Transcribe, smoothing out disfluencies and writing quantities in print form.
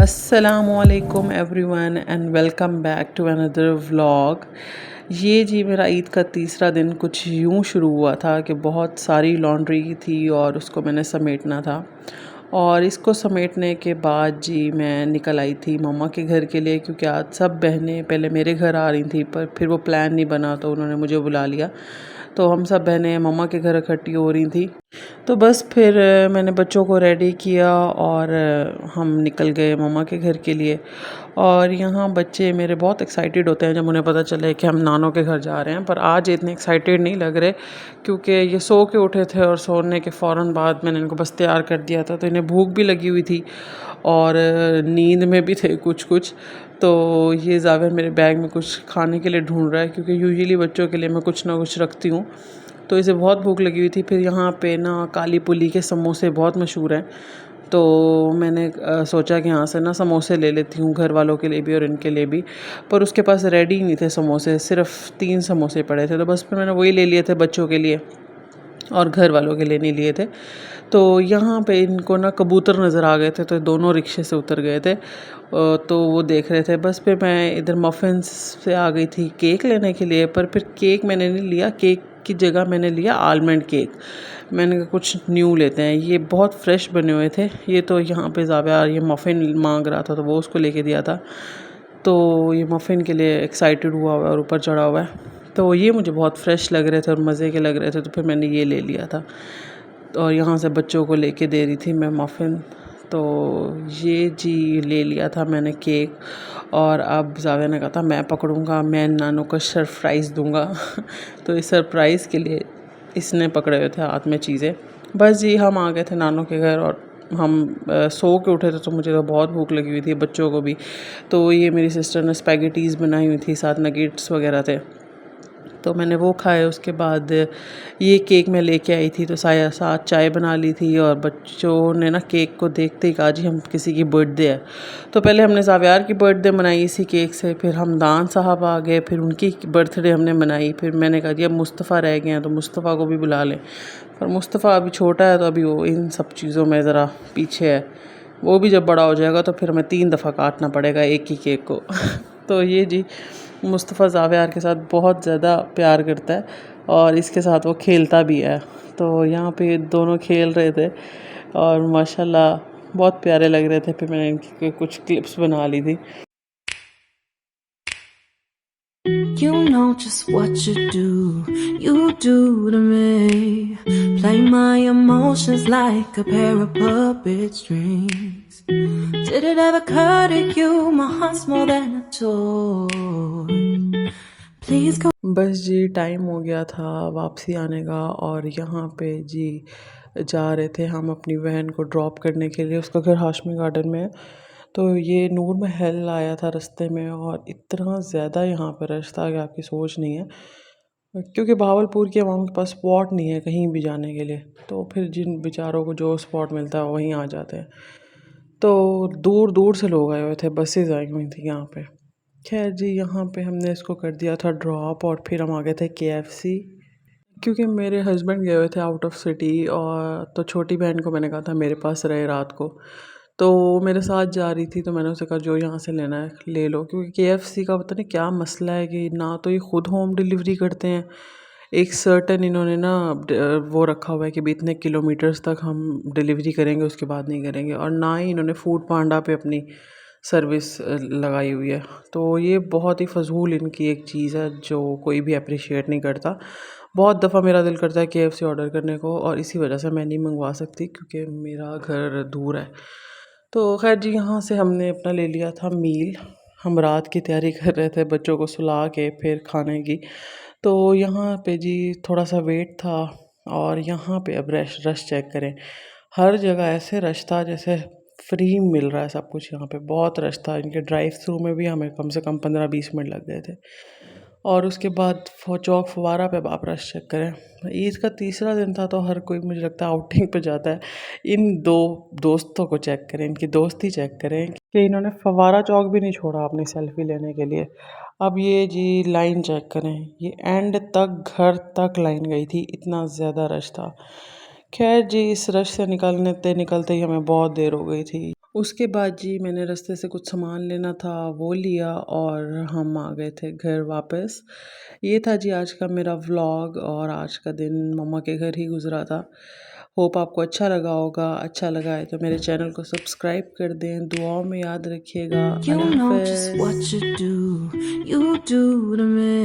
अस्सलामुअलैकुम everyone and welcome back to another vlog. ये जी मेरा ईद का तीसरा दिन कुछ यूँ शुरू हुआ था कि बहुत सारी लॉन्ड्री थी और उसको मैंने समेटना था। और इसको समेटने के बाद जी मैं निकल आई थी मम्मा के घर के लिए, क्योंकि आज सब बहनें पहले मेरे घर आ रही थी, पर फिर वो प्लान नहीं बना तो उन्होंने मुझे बुला लिया। तो हम सब बहनें मम्मा के घर इकट्ठी हो रही थी। तो बस फिर मैंने बच्चों को रेडी किया और हम निकल गए मम्मा के घर के लिए। और यहाँ बच्चे मेरे बहुत एक्साइटेड होते हैं जब उन्हें पता चले कि हम नानों के घर जा रहे हैं, पर आज इतने एक्साइटेड नहीं लग रहे, क्योंकि ये सो के उठे थे और सोने के फ़ौरन बाद मैंने इनको बस तैयार कर दिया था, तो इन्हें भूख भी लगी हुई थी और नींद में भी थे कुछ कुछ। तो ये ज़ाविर मेरे बैग में कुछ खाने के लिए ढूंढ रहा है, क्योंकि यूजुअली बच्चों के लिए मैं कुछ ना कुछ रखती हूँ। तो इसे बहुत भूख लगी हुई थी। फिर यहाँ पे ना काली पुली के समोसे बहुत मशहूर हैं, तो मैंने सोचा कि यहाँ से ना समोसे ले लेती हूँ, घर वालों के लिए भी और इनके लिए भी। पर उसके पास रेडी नहीं थे समोसे, सिर्फ 3 समोसे पड़े थे, तो बस फिर मैंने वही ले लिए थे बच्चों के लिए और घर वालों के लिए नहीं लिए थे। तो यहाँ पे इनको ना कबूतर नज़र आ गए थे, तो दोनों रिक्शे से उतर गए थे। तो वो देख रहे थे। बस फिर मैं इधर मफ़िन्स से आ गई थी केक लेने के लिए, पर फिर केक मैंने नहीं लिया। केक की जगह मैंने लिया आलमंड केक। मैंने कहा कुछ न्यू लेते हैं, ये बहुत फ्रेश बने हुए थे। ये तो यहाँ पे ज़ाविया ये मफ़िन मांग रहा था, तो वो उसको लेके दिया था। तो ये मफ़िन के लिए एक्साइटेड हुआ हुआ है और ऊपर चढ़ा हुआ है। तो ये मुझे बहुत फ़्रेश लग रहे थे और मज़े के लग रहे थे, तो फिर मैंने ये ले लिया था। और यहाँ से बच्चों को लेके दे रही थी मैं मफ़िन। तो ये जी ले लिया था मैंने केक। और अब ज़ाविया ने कहा था मैं पकड़ूंगा, मैं नानू को सरप्राइज़ दूंगा। तो इस सरप्राइज़ के लिए इसने पकड़े हुए थे हाथ में चीज़ें। बस जी हम आ गए थे नानू के घर और हम सो के उठे थे, तो मुझे तो बहुत भूख लगी हुई थी, बच्चों को भी। तो ये मेरी सिस्टर ने स्पैगेटीज़ बनाई हुई थी, साथ नगेट्स वगैरह थे, तो मैंने वो खाए। उसके बाद ये केक मैं लेके आई थी, तो साथ चाय बना ली थी। और बच्चों ने ना केक को देखते ही कहा जी हम किसी की बर्थडे है। तो पहले हमने ज़ावियार की बर्थडे मनाई इसी केक से, फिर हमदान साहब आ गए, फिर उनकी बर्थडे हमने मनाई। फिर मैंने कहा जी अब मुस्तफ़ा रह गए हैं, तो मुस्तफ़ा को भी बुला लें। पर मुस्तफ़ा अभी छोटा है, तो अभी वो इन सब चीज़ों में ज़रा पीछे है। वो भी जब बड़ा हो जाएगा तो फिर हमें 3 दफ़ा काटना पड़ेगा एक ही केक को। तो ये जी मुस्तफ़ा ज़ावियार के साथ बहुत ज़्यादा प्यार करता है और इसके साथ वो खेलता भी है। तो यहाँ पे दोनों खेल रहे थे और माशाल्लाह बहुत प्यारे लग रहे थे। फिर मैंने इनकी कुछ क्लिप्स बना ली थी। You know just what you do to me. Play my emotions like a pair of puppet strings. Did it ever occur to you my heart's more than a toy? Please go. बस जी time हो गया था वापसी आने का, और यहाँ पे जी जा रहे थे हम अपनी बहन को ड्रॉप करने के लिए। उसका घर हाशमी गार्डन में है। तो ये नूर महल आया था रास्ते में, और इतना ज़्यादा यहाँ पर रश था कि आपकी सोच नहीं है, क्योंकि भावलपुर के आवाम के पास स्पॉट नहीं है कहीं भी जाने के लिए। तो फिर जिन बेचारों को जो स्पॉट मिलता है वहीं आ जाते हैं। तो दूर दूर से लोग आए हुए थे, बसेज आई हुई थी यहाँ पे। खैर जी यहाँ पे हमने इसको कर दिया था ड्रॉप, और फिर हम आ गए थे KFC, क्योंकि मेरे हस्बैंड गए हुए थे आउट ऑफ सिटी। और तो छोटी बहन को मैंने कहा था मेरे पास रहे रात को, तो वो मेरे साथ जा रही थी। तो मैंने उसे कहा जो यहाँ से लेना है ले लो, क्योंकि KFC का पता नहीं क्या मसला है कि ना तो ये ख़ुद होम डिलीवरी करते हैं, एक सर्टन इन्होंने ना वो रखा हुआ है कि भी इतने किलोमीटर्स तक हम डिलीवरी करेंगे, उसके बाद नहीं करेंगे। और ना ही इन्होंने फूड पांडा पे अपनी सर्विस लगाई हुई है। तो ये बहुत ही फ़जूल इनकी एक चीज़ है जो कोई भी अप्रिशिएट नहीं करता। बहुत दफ़ा मेरा दिल करता है KFC ऑर्डर करने को, और इसी वजह से मैं नहीं मंगवा सकती क्योंकि मेरा घर दूर है। तो खैर जी यहाँ से हमने अपना ले लिया था मील। हम रात की तैयारी कर रहे थे बच्चों को सुला के फिर खाने की। तो यहाँ पे जी थोड़ा सा वेट था, और यहाँ पे अब रश रश चेक करें। हर जगह ऐसे रश था जैसे फ्री मिल रहा है सब कुछ। यहाँ पे बहुत रश था। इनके ड्राइव थ्रू में भी हमें कम से कम 15-20 मिनट लग गए थे। और उसके बाद चौक फव्वारा पे आप रश चेक करें। ईद का तीसरा दिन था, तो हर कोई मुझे लगता है आउटिंग पे जाता है। इन दो दोस्तों को चेक करें, इनकी दोस्ती चेक करें कि इन्होंने फव्वारा चौक भी नहीं छोड़ा अपनी सेल्फ़ी लेने के लिए। अब ये जी लाइन चेक करें, ये एंड तक घर तक लाइन गई थी, इतना ज़्यादा रश था। खैर जी इस रश से निकलते निकलते ही हमें बहुत देर हो गई थी। उसके बाद जी मैंने रास्ते से कुछ सामान लेना था वो लिया और हम आ गए थे घर वापस। ये था जी आज का मेरा व्लॉग और आज का दिन मम्मा के घर ही गुज़रा था। होप आपको अच्छा लगा होगा, अच्छा लगा है तो मेरे चैनल को सब्सक्राइब कर दें, दुआओं में याद रखिएगा। You Allah know just what हाफ़िज़। you do to me.